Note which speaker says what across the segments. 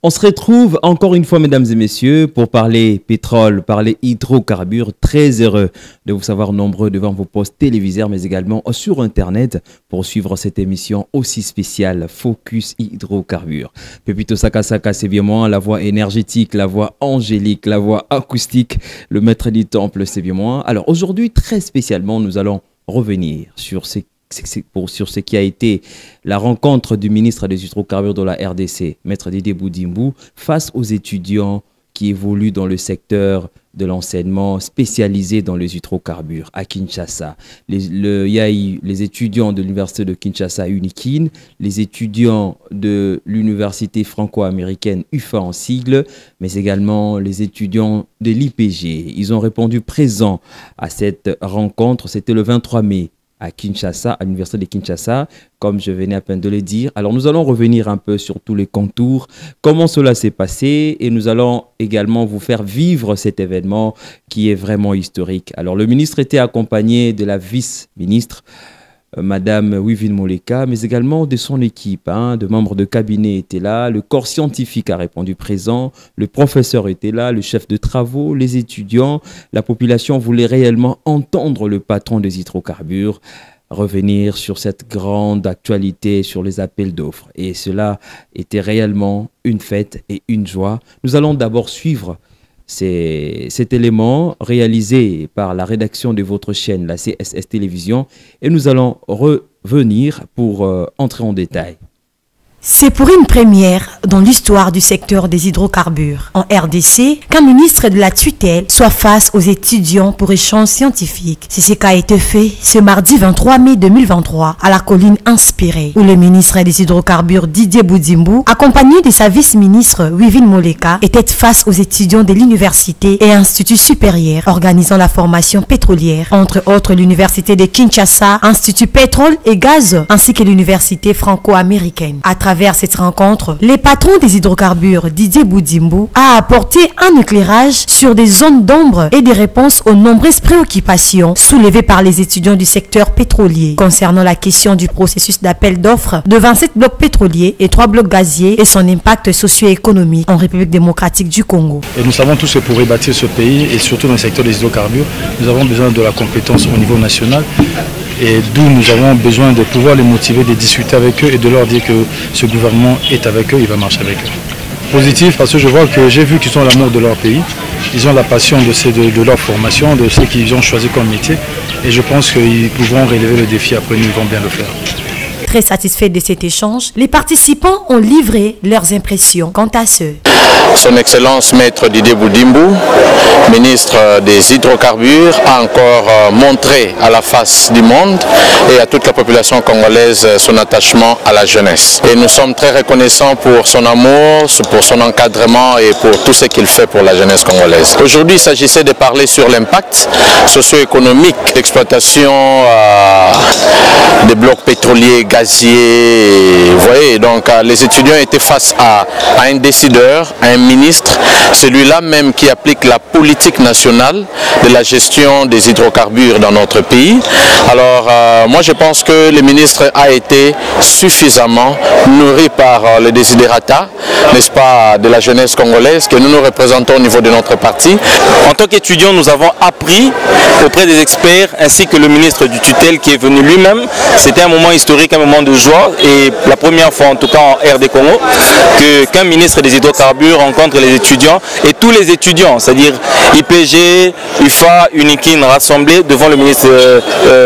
Speaker 1: On se retrouve encore une fois, mesdames et messieurs, pour parler pétrole, parler hydrocarbures. Très heureux de vous savoir nombreux devant vos postes téléviseurs, mais également sur Internet pour suivre cette émission aussi spéciale, Focus Hydrocarbures. Pepito Saka Saka, c'est bien moi, la voix énergétique, la voix angélique, la voix acoustique, le maître du temple, c'est bien moi. Alors aujourd'hui, très spécialement, nous allons revenir sur ce qui a été la rencontre du ministre des Hydrocarbures de la RDC, Maître Didier Boudimbo, face aux étudiants qui évoluent dans le secteur de l'enseignement spécialisé dans les hydrocarbures à Kinshasa. Il y a eu les étudiants de l'université de Kinshasa, UNIKIN, les étudiants de l'université franco-américaine UFA en sigle, mais également les étudiants de l'IPG. Ils ont répondu présents à cette rencontre, c'était le 23 mai. À Kinshasa, à l'université de Kinshasa, comme je venais à peine de le dire. Alors nous allons revenir un peu sur tous les contours, comment cela s'est passé, et nous allons également vous faire vivre cet événement qui est vraiment historique. Alors le ministre était accompagné de la vice-ministre, Madame Wivine Moleka, mais également de son équipe, de membres de cabinet étaient là, le corps scientifique a répondu présent, le professeur était là, le chef de travaux, les étudiants, la population voulait réellement entendre le patron des hydrocarbures revenir sur cette grande actualité, sur les appels d'offres. Et cela était réellement une fête et une joie. Nous allons d'abord suivre cet élément réalisé par la rédaction de votre chaîne, la CSS Télévision, et nous allons revenir pour entrer en détail.
Speaker 2: C'est pour une première dans l'histoire du secteur des hydrocarbures en RDC qu'un ministre de la tutelle soit face aux étudiants pour échange scientifique. C'est ce qui a été fait ce mardi 23 mai 2023 à la colline Inspirée, où le ministre des hydrocarbures Didier Boudimbo, accompagné de sa vice-ministre Wivine Moleka, était face aux étudiants de l'université et instituts supérieurs organisant la formation pétrolière, entre autres l'université de Kinshasa, Institut Pétrole et Gaz, ainsi que l'université franco-américaine. À travers cette rencontre, le patron des hydrocarbures, Didier Boudimbo, a apporté un éclairage sur des zones d'ombre et des réponses aux nombreuses préoccupations soulevées par les étudiants du secteur pétrolier concernant la question du processus d'appel d'offres de 27 blocs pétroliers et 3 blocs gaziers et son impact socio-économique en République démocratique du Congo.
Speaker 3: Et nous savons tous que pour rebâtir ce pays, et surtout dans le secteur des hydrocarbures, nous avons besoin de la compétence au niveau national. Et d'où nous avons besoin de pouvoir les motiver, de discuter avec eux et de leur dire que ce gouvernement est avec eux, il va marcher avec eux. Positif parce que je vois que j'ai vu qu'ils ont l'amour de leur pays, ils ont la passion de leur formation, de ce qu'ils ont choisi comme métier. Et je pense qu'ils pourront relever le défi après, nous vont bien le faire.
Speaker 2: Très satisfaits de cet échange, les participants ont livré leurs impressions quant à ce.
Speaker 4: Son Excellence Maître Didier Boudimbo, ministre des Hydrocarbures, a encore montré à la face du monde et à toute la population congolaise son attachement à la jeunesse. Et nous sommes très reconnaissants pour son amour, pour son encadrement et pour tout ce qu'il fait pour la jeunesse congolaise. Aujourd'hui, il s'agissait de parler sur l'impact socio-économique d'exploitation des blocs pétroliers, gaziers. Vous voyez, donc les étudiants étaient face à un décideur, à un ministre, celui-là même qui applique la politique nationale de la gestion des hydrocarbures dans notre pays. Alors moi je pense que le ministre a été suffisamment nourri par le desiderata, n'est-ce pas, de la jeunesse congolaise que nous nous représentons au niveau de notre parti.
Speaker 5: En tant qu'étudiants, nous avons appris auprès des experts ainsi que le ministre du tutelle qui est venu lui-même. C'était un moment historique, un moment de joie et la première fois en tout cas en RD Congo qu'un ministre des hydrocarbures rencontre les étudiants et tous les étudiants, c'est-à-dire IPG, UFA, UNIKIN rassemblés devant le ministre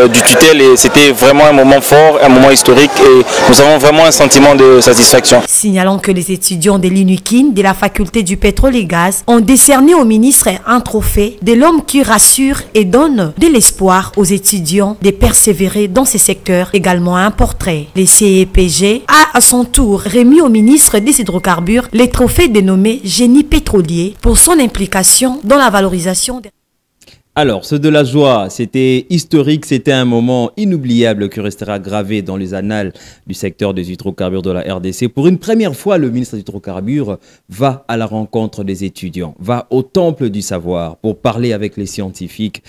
Speaker 5: du tutelle et c'était vraiment un moment fort, un moment historique et nous avons vraiment un sentiment de satisfaction.
Speaker 2: Signalons que les étudiants de l'UNIKIN de la faculté du pétrole et gaz ont décerné au ministre un trophée de l'homme qui rassure et donne de l'espoir aux étudiants de persévérer dans ces secteurs, également un portrait. Les CEPG a à son tour remis au ministre des hydrocarbures les trophées dénommés génie pétrolier pour son implication dans la valorisation des...
Speaker 1: Alors, ce de la joie, c'était historique, c'était un moment inoubliable qui restera gravé dans les annales du secteur des hydrocarbures de la RDC. Pour une première fois, le ministre des hydrocarbures va à la rencontre des étudiants, va au temple du savoir pour parler avec les scientifiques.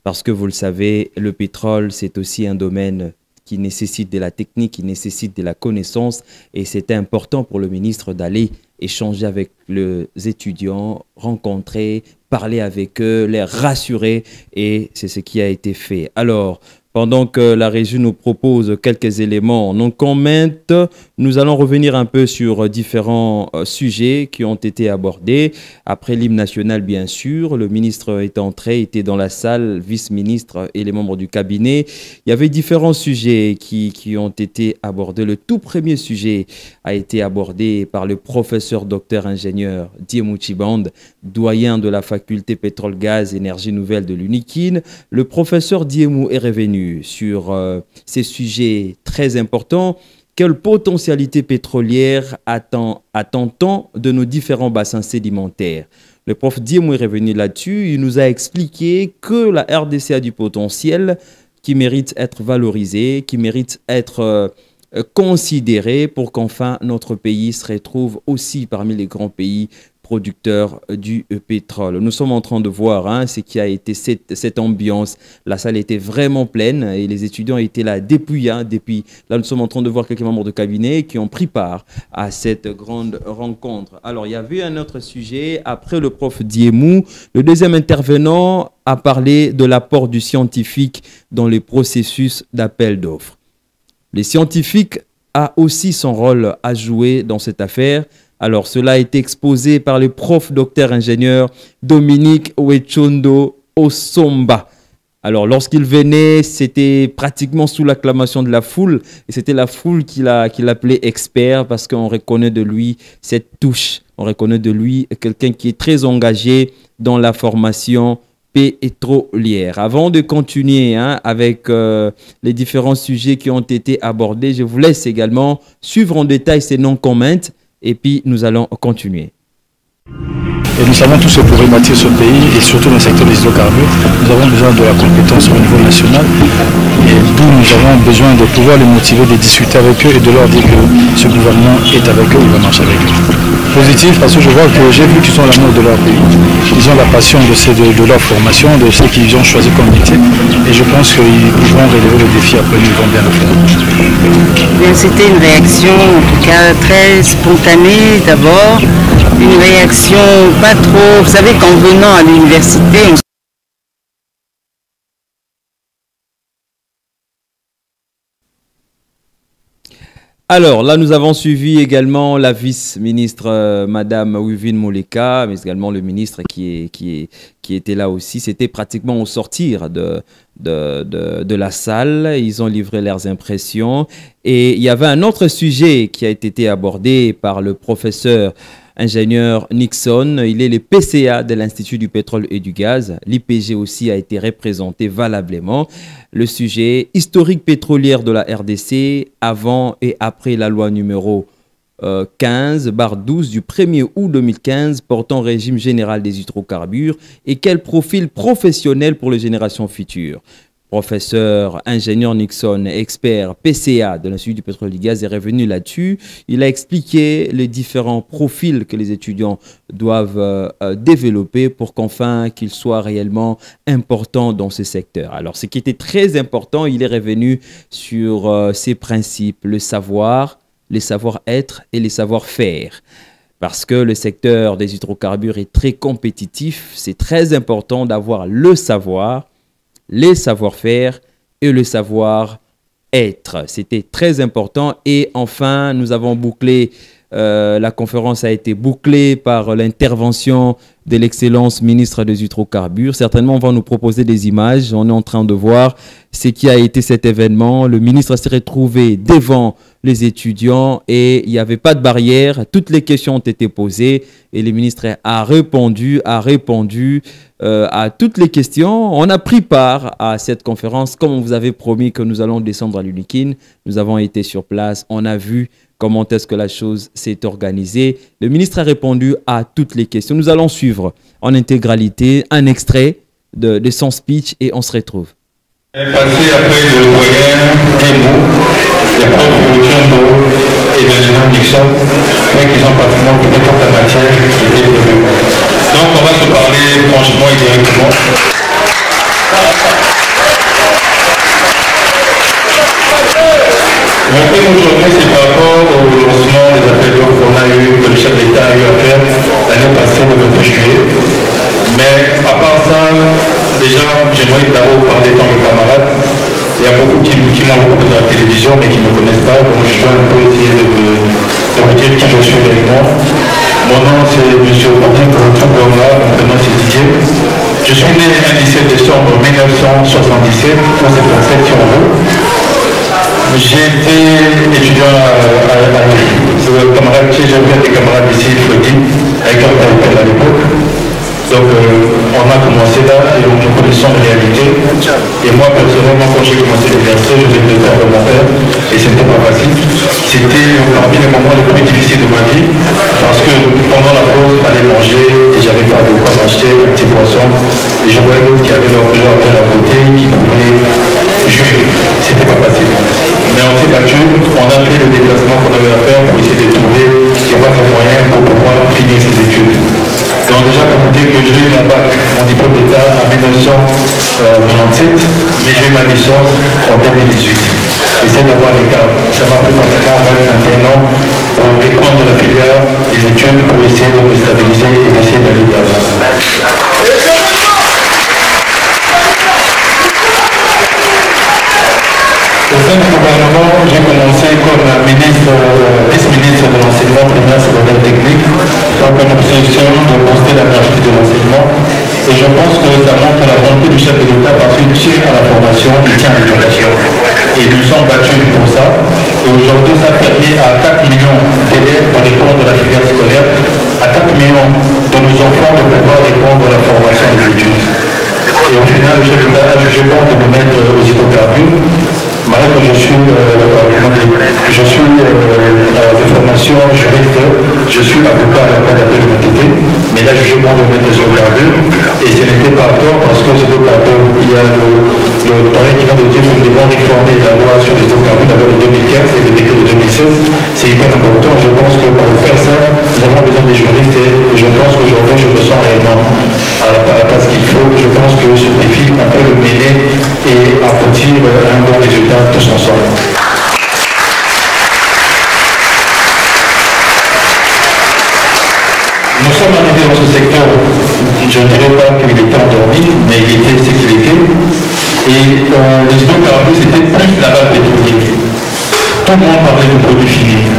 Speaker 1: Parce que vous le savez, le pétrole, c'est aussi un domaine qui nécessite de la technique, qui nécessite de la connaissance. Et c'était important pour le ministre d'aller échanger avec les étudiants, rencontrer, parler avec eux, les rassurer. Et c'est ce qui a été fait. Alors, pendant que la régie nous propose quelques éléments non communs, nous allons revenir un peu sur différents sujets qui ont été abordés. Après l'hymne national, bien sûr, le ministre est entré, était dans la salle, vice-ministre et les membres du cabinet. Il y avait différents sujets qui ont été abordés. Le tout premier sujet a été abordé par le professeur docteur ingénieur Diemou Chiband, doyen de la faculté pétrole-gaz énergie nouvelle de l'UNIKIN. Le professeur Diemou est revenu sur ces sujets très importants. Quelle potentialité pétrolière attend-on de nos différents bassins sédimentaires? Le prof Diemou est revenu là-dessus. Il nous a expliqué que la RDC a du potentiel qui mérite être valorisé, qui mérite être considéré pour qu'enfin notre pays se retrouve aussi parmi les grands pays producteurs du pétrole. Nous sommes en train de voir ce qui a été cette ambiance. La salle était vraiment pleine et les étudiants étaient là depuis. Là, nous sommes en train de voir quelques membres de cabinet qui ont pris part à cette grande rencontre. Alors, il y avait un autre sujet. Après le prof Diemou, le deuxième intervenant a parlé de l'apport du scientifique dans les processus d'appel d'offres. Les scientifiques ont aussi son rôle à jouer dans cette affaire. Alors, cela a été exposé par le prof docteur ingénieur Dominique Wechondo Osomba. Alors, lorsqu'il venait, c'était pratiquement sous l'acclamation de la foule. Et c'était la foule qui l'appelait expert parce qu'on reconnaît de lui cette touche. On reconnaît de lui quelqu'un qui est très engagé dans la formation pétrolière. Avant de continuer avec les différents sujets qui ont été abordés, je vous laisse également suivre en détail ces noms communs. Et puis, nous allons continuer.
Speaker 3: Et nous savons tous que pour rebâtir ce pays, et surtout dans le secteur des hydrocarbures, nous avons besoin de la compétence au niveau national. Et d'où nous avons besoin de pouvoir les motiver, de discuter avec eux et de leur dire que ce gouvernement est avec eux, il va marcher avec eux. Positif parce que je vois que j'ai vu qu'ils ont l'amour de leur pays. Ils ont la passion de leur formation, de ce qu'ils ont choisi comme métier. Et je pense qu'ils pourront relever le défi après, ils vont bien le faire.
Speaker 6: C'était une réaction, en tout cas, très spontanée d'abord. Une réaction pas trop... Vous savez qu'en venant à l'université...
Speaker 1: Alors, là, nous avons suivi également la vice-ministre Madame Wivine Moleka, mais également le ministre qui était là aussi. C'était pratiquement au sortir de la salle. Ils ont livré leurs impressions. Et il y avait un autre sujet qui a été abordé par le professeur ingénieur Nixon. Il est le PCA de l'Institut du pétrole et du gaz. L'IPG aussi a été représenté valablement. Le sujet historique pétrolière de la RDC avant et après la loi numéro 15/12 du 1er août 2015 portant régime général des hydrocarbures et quel profil professionnel pour les générations futures. Professeur ingénieur Nixon, expert PCA de l'Institut du pétrole et du gaz, est revenu là-dessus. Il a expliqué les différents profils que les étudiants doivent développer pour qu'enfin qu'ils soient réellement importants dans ce secteur. Alors, ce qui était très important, il est revenu sur ces principes, le savoir, les savoir-être et les savoir-faire. Parce que le secteur des hydrocarbures est très compétitif, c'est très important d'avoir le savoir, les savoir-faire et le savoir-être. C'était très important. Et enfin, nous avons bouclé, la conférence a été bouclée par l'intervention de l'excellence ministre des hydrocarbures. Certainement, on va nous proposer des images. On est en train de voir ce qui a été cet événement. Le ministre s'est retrouvé devant les étudiants et il n'y avait pas de barrière. Toutes les questions ont été posées et le ministre a répondu à toutes les questions. On a pris part à cette conférence. Comme on vous avait promis que nous allons descendre à l'UNIKIN, nous avons été sur place. On a vu comment est-ce que la chose s'est organisée. Le ministre a répondu à toutes les questions. Nous allons suivre en intégralité un extrait de son speech et on se retrouve.
Speaker 7: Passé après le doyen Diemou, le prof Wechondo et l'ingénieur Nixon, mais qui ont pratiquement peut-être toute la matière qui était prévue. Donc on va se parler franchement et directement. Mon thème aujourd'hui, c'est par rapport au lancement des appels d'offres qu'on a eu, que le chef d'État a eu à faire l'année passée, le 28 juillet. Mais à part ça, déjà, j'aimerais d'abord parler tant que camarade. Il y a beaucoup qui m'ont beaucoup de la télévision, mais qui ne me connaissent pas, donc je dois un peu essayer de vous dire qui je suis réellement. Mon nom, c'est M. Martin Kourou-Toubonga, mon prénom, c'est Didier. Je suis né le 17 décembre 1977, pour cette fête si on veut. J'ai été étudiant à le camarade, j'ai vu des camarades ici, Freddy, avec un appel à l'époque. Donc on a commencé là et nous connaissons la réalité. Et moi personnellement, quand j'ai commencé l'exercice, je faisais le temps de mon père et ce n'était pas facile. C'était parmi les moments les plus difficiles de ma vie parce que pendant la pause, il fallait manger et j'avais pas de quoi m'acheter un petit poisson. Et je voyais d'autres qui avaient leur à côté, qui pouvaient jouer. C'était pas facile. Mais on s'est battu, on a fait le déplacement qu'on avait à faire pour essayer de trouver les moyens pour pouvoir finir ses études. Donc déjà, pour vous dire que j'ai eu mon diplôme d'État en 1997, mais j'ai eu ma licence en 2018. J'essaie d'avoir l'écart. Ça m'a pris pratiquement 21 ans pour répondre de la filière des études pour essayer de me stabiliser et d'essayer d'aller de l'avant. Au sein du gouvernement, j'ai commencé comme vice-ministre de l'enseignement primaire, secondaire technique, donc en obsession de poster la gratuité de l'enseignement. Et je pense que ça montre la volonté du chef de l'État parce qu'il tient à la formation, il tient à l'éducation. Et nous sommes battus pour ça. Et aujourd'hui, ça permet à 4 millions d'élèves de répondre à la filière scolaire, à 4 millions de nos enfants de pouvoir répondre à la formation des études. Et au final, le chef de l'État a jugé bon de nous mettre aux hydrocarbures. Malgré que je suis de formation juriste, je suis avocat à la Cour d'appel de l'entité, mais là je suis bon de mettre les hydrocarbures et ce n'était pas tort parce que ces hydrocarbures, il y a le palais qui vient de dire que nous devons réformer la loi sur les hydrocarbures d'abord de 2015 et le décret de 2016. C'est hyper important. Je pense que pour faire ça, nous avons besoin des juristes et je pense qu'aujourd'hui je me sens réellement à la place qu'il faut. Je pense que ce défi, on peut le mener et aboutir à un bon résultat tous ensemble. Nous sommes arrivés dans ce secteur, je ne dirais pas qu'il était endormi, mais il était sécurité. Et les hydrocarbures, c'était plus la base pétrolière. Tout le monde parlait de produits finis.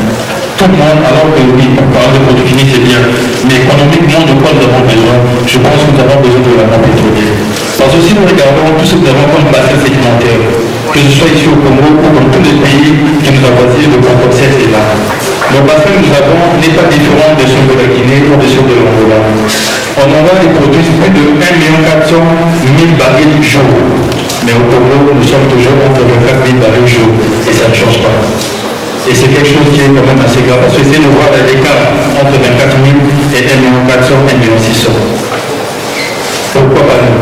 Speaker 7: Tout le monde, alors que oui, parler de produits finis, c'est bien. Mais économiquement, de quoi nous avons besoin? Je pense que nous avons besoin de la base pétrolière. Parce que si nous regardons tout ce que nous avons comme bassin sédimentaire, que ce soit ici au Congo ou dans tous les pays qui nous avoisinent, le Congo-7 est là. Le bassin que nous avons n'est pas différent de ceux de la Guinée ou de ceux de l'Angola. En Angola, ils produisent plus de 1 400 000 barils jour. Mais au Congo, nous sommes toujours entre 24 000 barils jour. Et ça ne change pas. Et c'est quelque chose qui est quand même assez grave. Parce que c'est de voir l'écart entre 24 000 et 1 400 000, 1 600 000. Pourquoi pas nous?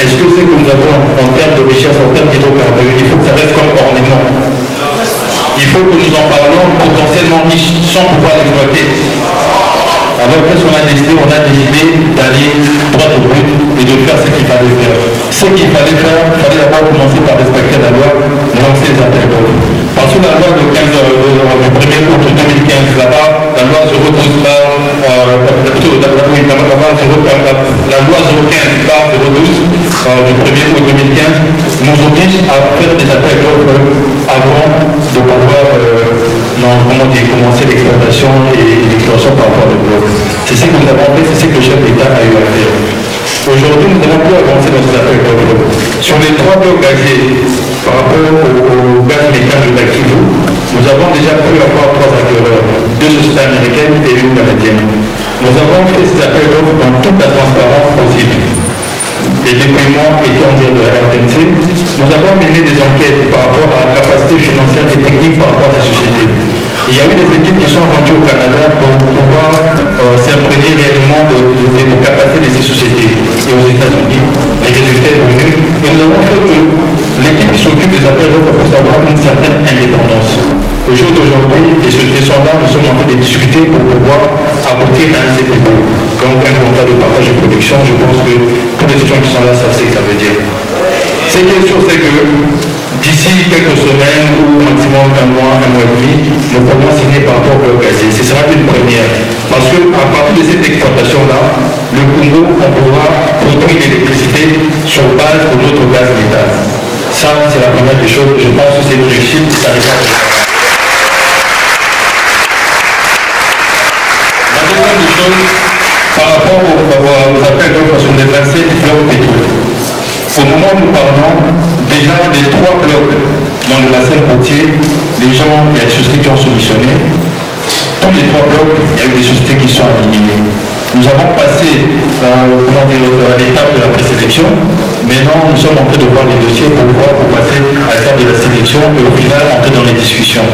Speaker 7: Est-ce que c'est que nous avons en termes de richesse, en termes d'hydrocarbures, il faut que ça reste comme ornement? Il faut que nous en parlons potentiellement riches sans pouvoir l'exploiter. Alors qu'est-ce qu'on a décidé? On a décidé d'aller droit au but et de faire ce qu'il fallait faire. Ce qu'il fallait faire, il fallait d'abord commencer par respecter la loi, lancer les appels d'offres. Parce que la loi du 1er août 2015, là-bas, la loi 012 la loi 015 par 012 du 1er août 2015 nous oblige à faire des appels d'offres avant de pouvoir commencer l'exploitation et l'exploitation par rapport au bloc. C'est ce que nous avons fait, c'est ce que le chef d'État a eu à faire. Aujourd'hui, nous avons pu avancer dans ces appels d'offres. Sur les 3 blocs gaziers, par rapport au gaz méthane de Dakivu, nous avons déjà pu avoir 3 acquéreurs, 2 sociétés américaines et 1 canadienne. Nous avons fait ces appels d'offres dans toute la transparence possible. Les déploiements étant de la RTNC, nous avons mené des enquêtes par rapport à la capacité financière et technique par rapport à la société. Il y a eu des équipes qui sont rendues au Canada pour pouvoir s'imprégner réellement des capacités de ces sociétés. Et aux États-Unis, les résultats sont venus. Et nous avons fait que l'équipe qui s'occupe des appels d'offres pour avoir une certaine indépendance. Au jour d'aujourd'hui, et ce sondage, nous sommes en train de discuter pour pouvoir aboutir à un CPP. Donc un contrat de partage de production, je pense que tous les gens qui sont là savent ce que ça veut dire. Ce qui est sûr, c'est que d'ici quelques semaines ou maximum pratiquement un mois et demi, nous pourrons signer par rapport au bloc gazier. Ce sera une première. Parce qu'à partir de cette exploitation-là, le Congo, on pourra produire l'électricité sur base de notre gaz méthane. Ça, c'est la première des choses. Je pense que c'est une réussite. Ça répond. La deuxième des choses, par rapport aux appels d'offres sur les 27 blocs pétroliers. Au moment où nous parlons, déjà les 3 blocs dans le bassin côtier, les gens, il y a des sociétés qui ont solutionné. Tous les 3 blocs, il y a eu des sociétés qui sont alignées. Nous avons passé à l'étape de la présélection. Maintenant, nous sommes en train de voir les dossiers pour passer à l'étape de la sélection et au final entrer dans les discussions.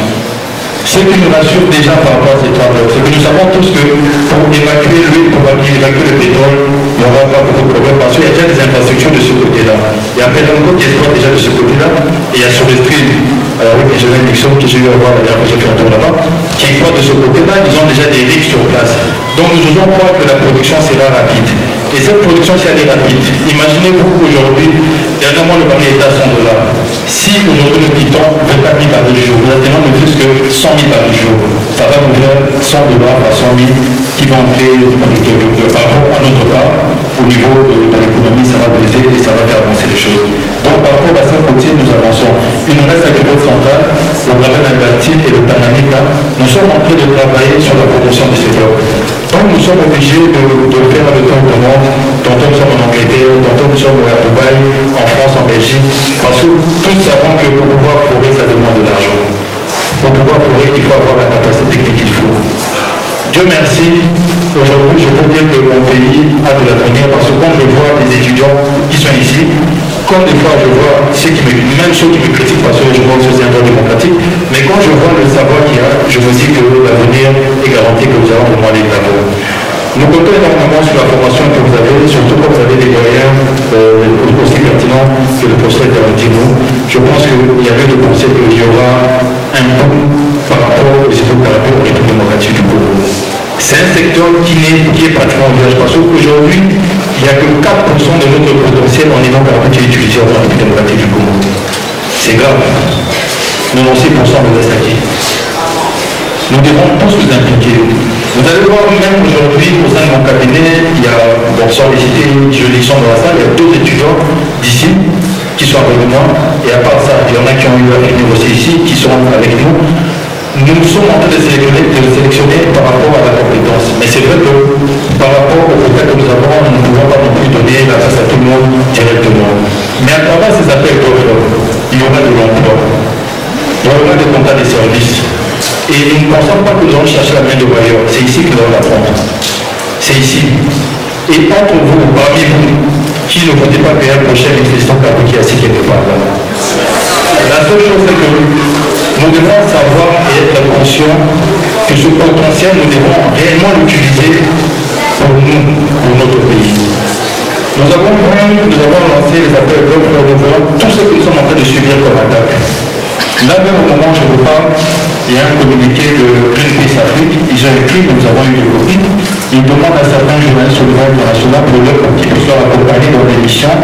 Speaker 7: Ce qui nous rassure déjà par rapport à ces 3 blocs, c'est que nous savons tous que pour évacuer l'huile, pour évacuer le pétrole, il n'y aura pas beaucoup de problèmes parce qu'il y a déjà des infrastructures de ce côté-là. Il y a Pélanco qui exploite déjà de ce côté-là et il y a sur le stream, alors oui, j'ai une émission que j'ai eu à voir la dernière fois que j'ai fait un tour là-bas, qui exploite de ce côté-là, ils ont déjà des rigs sur place. Donc nous osons croire que la production sera rapide. Et cette production, si elle est rapide, imaginez-vous qu'aujourd'hui, dernièrement le baril est à $100. Si aujourd'hui nous quittons 24 000 barils du jour, nous atteignons ne plus que 100 000 barils du jour, ça va nous faire $100 à 100 000 qui vont entrer par rapport à notre part, au niveau de l'économie, ça va baiser et ça va faire avancer les choses. Donc par rapport à bassin côtier, nous avançons. Il nous reste la Côte centrale, le Raven Albertine et le Tanganyika. Nous sommes en train de travailler sur la promotion de ces blocs. Donc nous sommes obligés de faire le tour du monde. Tantôt nous sommes en Angleterre, tantôt nous sommes à Dubaï, en France, en Belgique, parce que tous savons que pour pouvoir forer, ça demande de l'argent. Pour pouvoir forer, il faut avoir la capacité technique qu'il faut. Dieu merci, aujourd'hui je peux dire que mon pays a de l'avenir parce que quand je vois les étudiants qui sont ici, comme des fois je vois même ceux qui me critiquent parce que je vois que c'est un droit démocratique, mais quand je vois le savoir qu'il y a, je me dis que l'avenir est garanti que nous allons vraiment aller vers eux. Nous comptons énormément sur la formation que vous avez, surtout quand vous avez des moyens aussi pertinents que le professeur Tarantino. Je pense qu'il y avait le concept qu'il y aura un boom par rapport aux hydrocarbures et aux démocratie du Congo. C'est un secteur qui est pratiquement en vierge parce qu'aujourd'hui, il n'y a que 4% de notre potentiel en hydrocarbures qui est utilisé dans la République démocratique du Congo. C'est grave. 96% de reste acquis. Nous devons tous nous impliquer. Vous allez voir même aujourd'hui au sein de mon cabinet, il y a, bon, sans les citer, je les sens dans la salle, il y a 2 étudiants d'ici qui sont avec moi. Et à part ça, il y en a qui ont eu à venir aussi ici, qui seront avec nous. Nous sommes en train de sélectionner par rapport à la compétence. Mais c'est vrai que par rapport au fait que nous avons, nous ne pouvons pas non plus donner la face à tout le monde directement. Mais à travers ces appels d'offres, il y aura de l'emploi. Il y aura des contrats de services. Et nous ne pensons pas que nous allons chercher la main de ailleurs. C'est ici que nous allons la prendre. C'est ici. Et entre vous, parmi vous, qui ne votez pas PL prochain, manifestant qui est assis quelque part là. La seule chose, c'est que nous devons savoir et être conscients que ce potentiel, nous devons réellement l'utiliser pour nous, pour notre pays. Nous avons lancé les appels d'offres, nous voyons tout ce que nous sommes en train de subir comme attaque. Là même au moment où je vous parle, il y a un communiqué de Greenpeace Afrique, ils ont écrit, nous avons eu des copies, ils demandent à certains journalistes au niveau international pour leur qu'ils puissent accompagner dans des missions,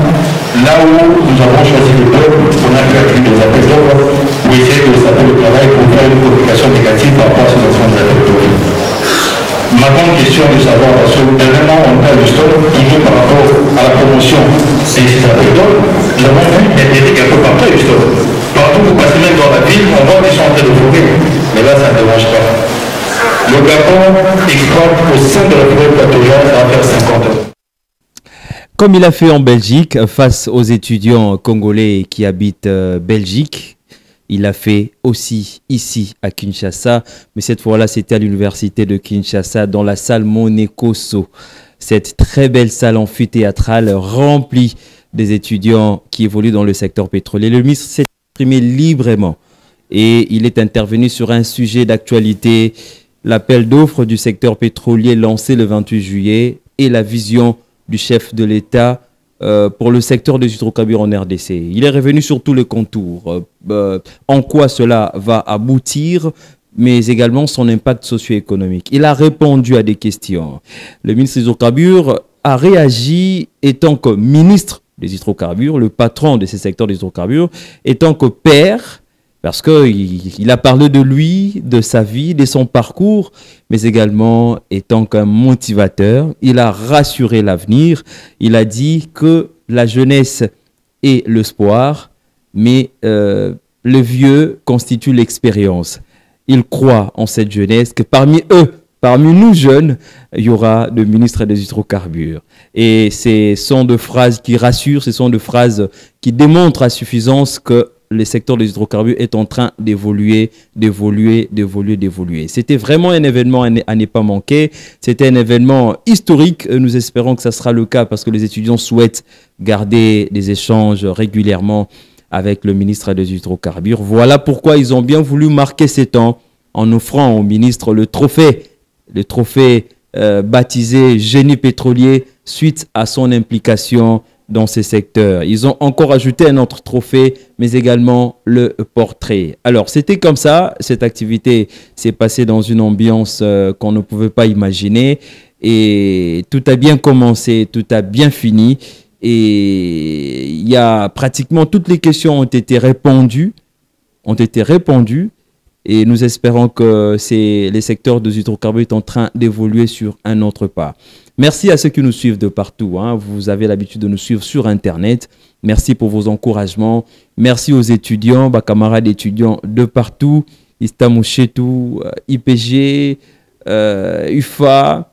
Speaker 7: là où nous avons choisi le peuple, on a pu appuyer des appels d'offres pour essayer de saper le travail pour faire une communication négative par rapport à ces enfants des appels d'offres. Ma grande question est de savoir, parce que dernièrement on parle du stock, toujours par rapport à la promotion et ces appels d'offres, nous avons vu intégrer quelque part du stock. Partout vous passez même dans la ville, on voit des gens en train de fourrer, mais là ça ne dérange pas. Le Gabon exploite au sein de la forêt équatoriale, ça va faire 50 ans.
Speaker 1: Comme il a fait en Belgique, face aux étudiants congolais qui habitent Belgique, il a fait aussi ici à Kinshasa, mais cette fois-là c'était à l'université de Kinshasa dans la salle Monekoso. Cette très belle salle amphithéâtrale remplie des étudiants qui évoluent dans le secteur pétrolier. Le ministre s'est exprimé librement et il est intervenu sur un sujet d'actualité, l'appel d'offres du secteur pétrolier lancé le 28 juillet et la vision du chef de l'État pour le secteur des hydrocarbures en RDC. Il est revenu sur tous les contours, en quoi cela va aboutir, mais également son impact socio-économique. Il a répondu à des questions. Le ministre des hydrocarbures a réagi étant que ministre des hydrocarbures, le patron de ces secteurs des hydrocarbures, étant que père parce qu'il a parlé de lui, de sa vie, de son parcours, mais également étant qu'un motivateur. Il a rassuré l'avenir. Il a dit que la jeunesse est l'espoir, mais le vieux constitue l'expérience. Il croit en cette jeunesse, que parmi eux, parmi nous jeunes, il y aura le ministre des hydrocarbures. Et ce sont des phrases qui rassurent, ce sont des phrases qui démontrent à suffisance que le secteur des hydrocarbures est en train d'évoluer. C'était vraiment un événement à ne pas manquer. C'était un événement historique. Nous espérons que ça sera le cas parce que les étudiants souhaitent garder des échanges régulièrement avec le ministre des hydrocarbures. Voilà pourquoi ils ont bien voulu marquer ces temps en offrant au ministre le trophée baptisé génie pétrolier suite à son implication dans ces secteurs. Ils ont encore ajouté un autre trophée, mais également le portrait. Alors, c'était comme ça. Cette activité s'est passée dans une ambiance qu'on ne pouvait pas imaginer. Et tout a bien commencé, tout a bien fini. Et il y a pratiquement toutes les questions ont été répondues. Et nous espérons que les secteurs des hydrocarbures sont en train d'évoluer sur un autre pas. Merci à ceux qui nous suivent de partout. Vous avez l'habitude de nous suivre sur Internet. Merci pour vos encouragements. Merci aux étudiants, camarades étudiants de partout. Istamouchetou, IPG, UFA,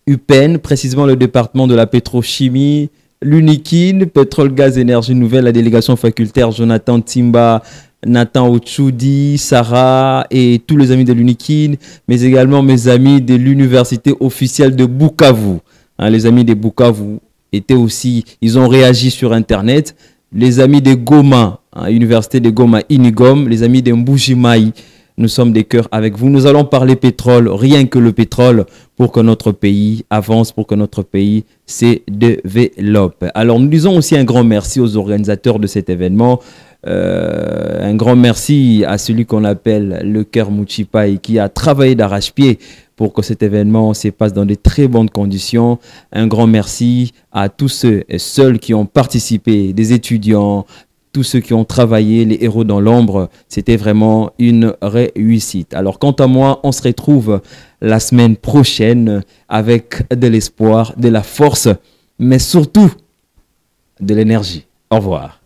Speaker 1: UPEN, précisément le département de la pétrochimie, l'UNIKIN, pétrole, gaz, énergie nouvelle, la délégation facultaire Jonathan Timba, Nathan Ochoudi, Sarah et tous les amis de l'UNIKIN, mais également mes amis de l'université officielle de Bukavu. Les amis de Bukavu étaient aussi, ils ont réagi sur Internet. Les amis de Goma, université de Goma, Inigom, les amis de Mbujimaï, nous sommes des cœurs avec vous. Nous allons parler pétrole, rien que le pétrole, pour que notre pays avance, pour que notre pays se développe. Alors nous disons aussi un grand merci aux organisateurs de cet événement. Un grand merci à celui qu'on appelle le cœur Mouchipai qui a travaillé d'arrache-pied pour que cet événement se passe dans de très bonnes conditions. Un grand merci à tous ceux et celles qui ont participé, des étudiants, tous ceux qui ont travaillé, les héros dans l'ombre. C'était vraiment une réussite. Alors quant à moi, on se retrouve la semaine prochaine avec de l'espoir, de la force, mais surtout de l'énergie. Au revoir.